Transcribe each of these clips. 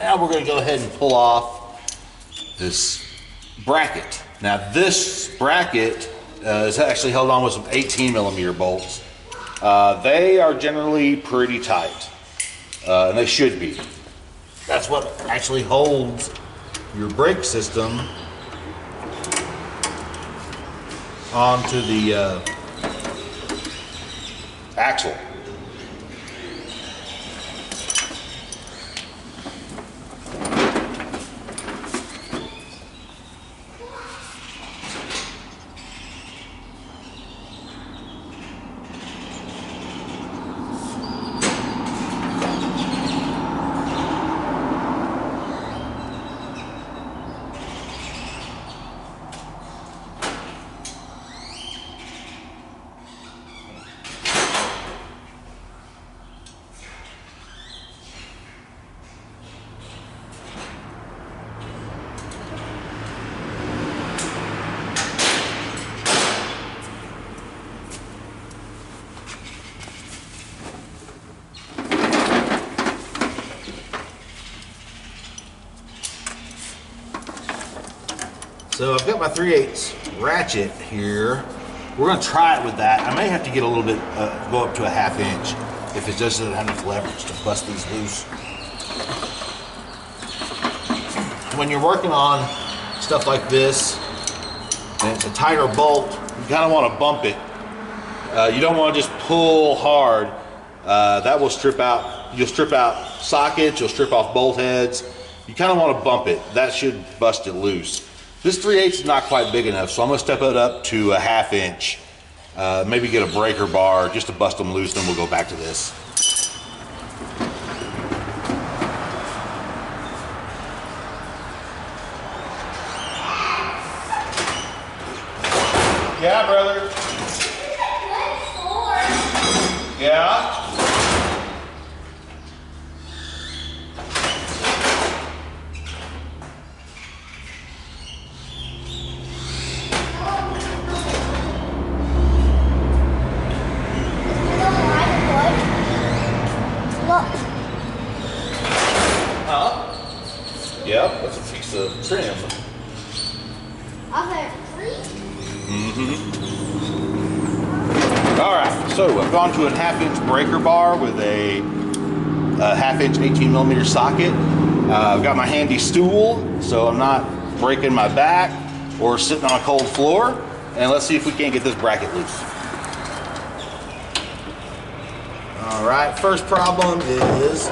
now we're going to go ahead and pull off this bracket. Now this bracket is actually held on with some 18mm bolts. They are generally pretty tight, and they should be. That's what actually holds your brake system onto the axle. So I've got my 3/8 ratchet here. We're going to try it with that. I may have to get a little bit, go up to a 1/2 inch if it just doesn't have enough leverage to bust these loose. When you're working on stuff like this, and it's a tighter bolt, you kind of want to bump it. You don't want to just pull hard. That will strip out, you'll strip out sockets, you'll strip off bolt heads. You kind of want to bump it. That should bust it loose. This 3/8 is not quite big enough, so I'm going to step it up to a 1/2 inch. Maybe get a breaker bar just to bust them loose, then we'll go back to this. Yeah, brother. Yeah? Yep, that's a piece of trim. All right, so I've gone to a 1/2 inch breaker bar with a 1/2 inch 18mm socket. I've got my handy stool, so I'm not breaking my back or sitting on a cold floor. And let's see if we can't get this bracket loose. All right, first problem is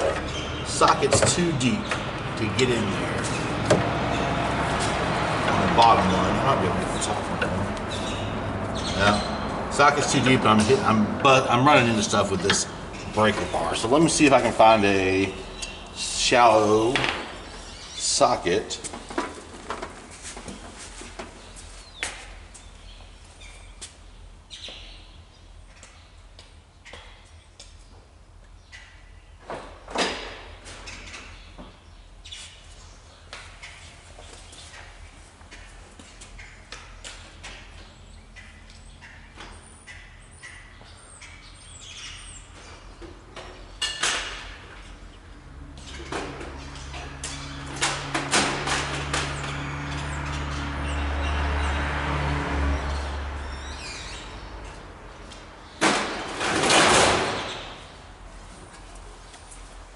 socket's too deep to get in there. On the bottom one, I might be able to get the top one. Yeah, socket's too deep. I'm running into stuff with this breaker bar. So let me see if I can find a shallow socket.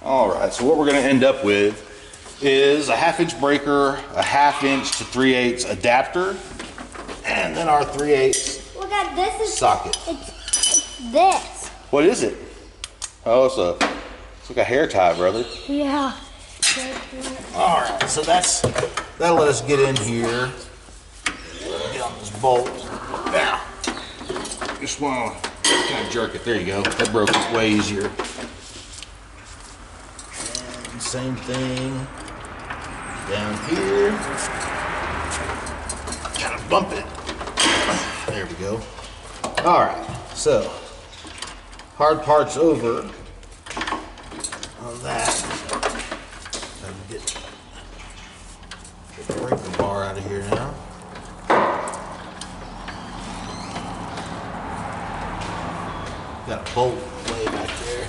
All right, so what we're going to end up with is a 1/2 inch breaker, a 1/2 inch to 3/8 adapter, and then our 3/8 look at this socket. It's this. What is it? Oh, it's like a hair tie, brother. Yeah. All right, so that'll let us get in here. Get on this bolt. Now, just want to kind of jerk it. There you go. That broke it way easier. And same thing down here. Kind of bump it. There we go. All right, so hard part's over on that. Get the breaker bar out of here now. Got a bolt way back there.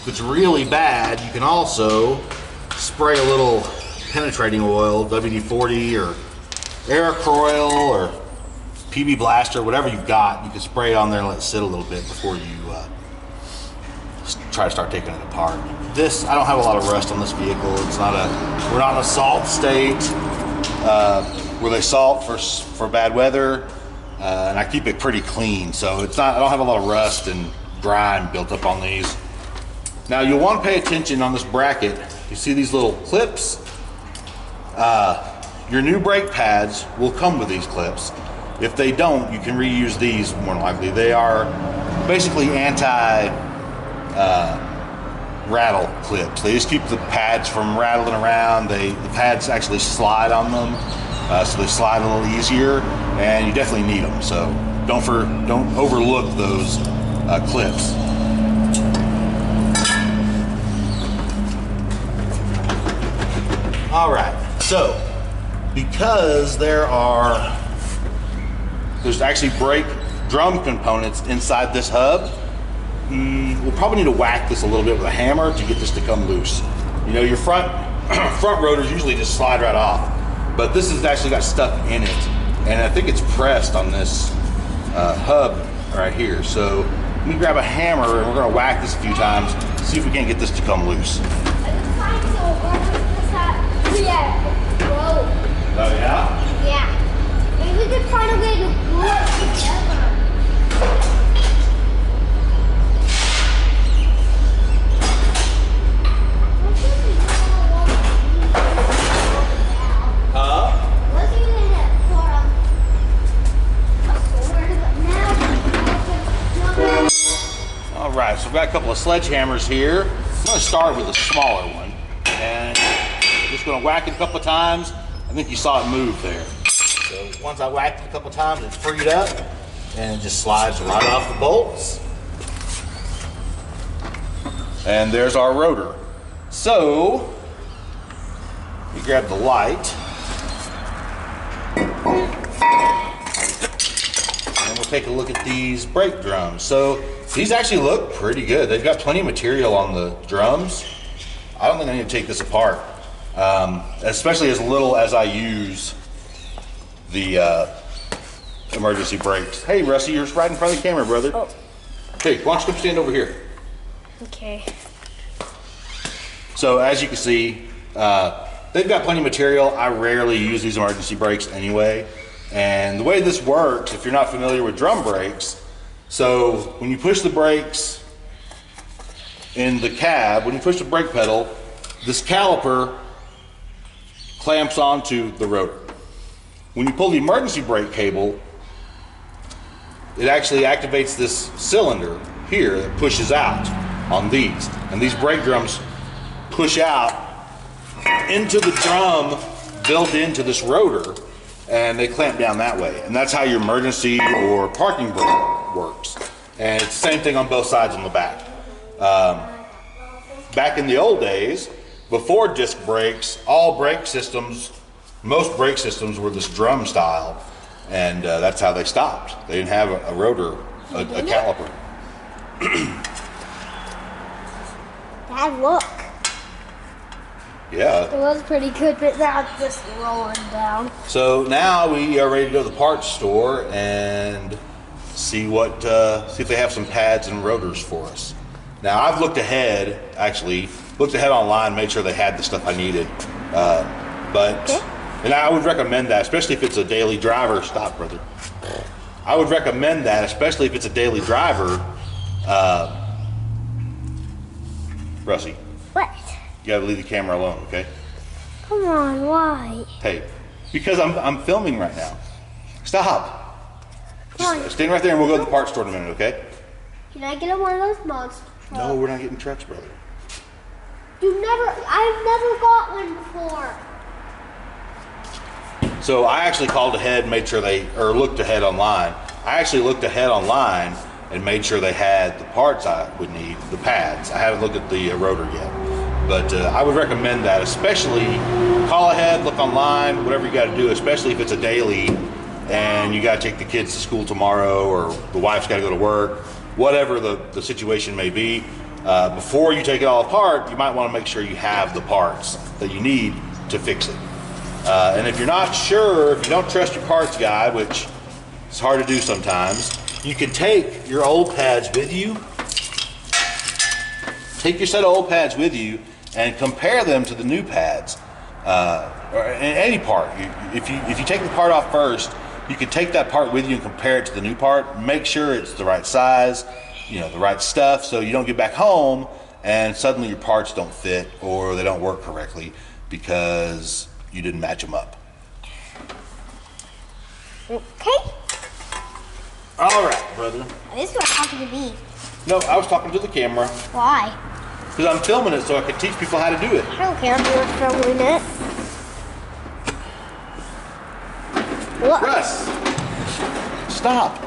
If it's really bad, you can also spray a little penetrating oil, WD-40 or Aircroil or PB Blaster, whatever you've got. You can spray it on there and let it sit a little bit before you try to start taking it apart. This, I don't have a lot of rust on this vehicle. It's not we're not in a salt state where they salt for bad weather, and I keep it pretty clean, so it's not. I don't have a lot of rust and grime built up on these. Now you'll want to pay attention on this bracket. You see these little clips? Your new brake pads will come with these clips. If they don't, you can reuse these more than likely. They are basically anti-rattle clips. They just keep the pads from rattling around. The pads actually slide on them, so they slide a little easier, and you definitely need them. So don't overlook those clips. All right, so because there's actually brake drum components inside this hub, we'll probably need to whack this a little bit with a hammer to get this to come loose. You know, your front rotors usually just slide right off, but this has actually got stuff in it, and I think it's pressed on this hub right here. So let me grab a hammer and we're gonna whack this a few times, see if we can't get this to come loose. Oh yeah? Yeah. Maybe we could find a way to glue it together. Huh? Wasn't even for a sword, but now All right, so we've got a couple of sledgehammers here. I'm gonna start with a smaller one, and just gonna whack it a couple of times. I think you saw it move there. So once I whacked it a couple of times, it's freed up, and it just slides right off the bolts. And there's our rotor. So, we grab the light, and we'll take a look at these brake drums. So, these actually look pretty good. They've got plenty of material on the drums. I don't think I need to take this apart, especially as little as I use the emergency brakes. Hey, Rusty, you're right in front of the camera, brother. Oh. Hey, why don't you come stand over here? Okay. So as you can see, they've got plenty of material. I rarely use these emergency brakes anyway. And the way this works, if you're not familiar with drum brakes, so when you push the brakes in the cab, when you push the brake pedal, this caliper clamps onto the rotor. When you pull the emergency brake cable, it actually activates this cylinder here that pushes out on these. And these brake drums push out into the drum built into this rotor, and they clamp down that way. And that's how your emergency or parking brake works. And it's the same thing on both sides on the back. Back in the old days, before disc brakes, all brake systems, most brake systems were this drum style, and that's how they stopped. They didn't have a rotor, a caliper. Dad, look. Yeah. It was pretty good, but now it's just rolling down. So now we are ready to go to the parts store and see if they have some pads and rotors for us. Now I've looked ahead, online, made sure they had the stuff I needed. And I would recommend that, especially if it's a daily driver. Stop, brother. I would recommend that, especially if it's a daily driver. Russie, What? you gotta leave the camera alone, okay? Come on, why? Hey, because I'm filming right now. Stop. Come on. Just stand right there and we'll go to the parts store in a minute, okay? Can I get one of those monster trucks? No, we're not getting trucks, brother. I've never got one before. So I actually called ahead and made sure looked ahead online. I actually looked ahead online and made sure they had the parts I would need, the pads. I haven't looked at the rotor yet. But I would recommend that, especially call ahead, look online, whatever you got to do, especially if it's a daily and you got to take the kids to school tomorrow or the wife's got to go to work, whatever the situation may be. before you take it all apart, you might want to make sure you have the parts that you need to fix it. And if you're not sure, if you don't trust your parts guide, which is hard to do sometimes, you can take your old pads with you. Take your set of old pads with you and compare them to the new pads, or any part. If you take the part off first, you can take that part with you and compare it to the new part. Make sure it's the right size, you know, the right stuff, so you don't get back home and suddenly your parts don't fit or they don't work correctly because you didn't match them up. Okay. All right, brother. This is what I'm talking to me. No, I was talking to the camera. Why? Because I'm filming it so I can teach people how to do it. I don't care if you're filming it. What? Russ, stop.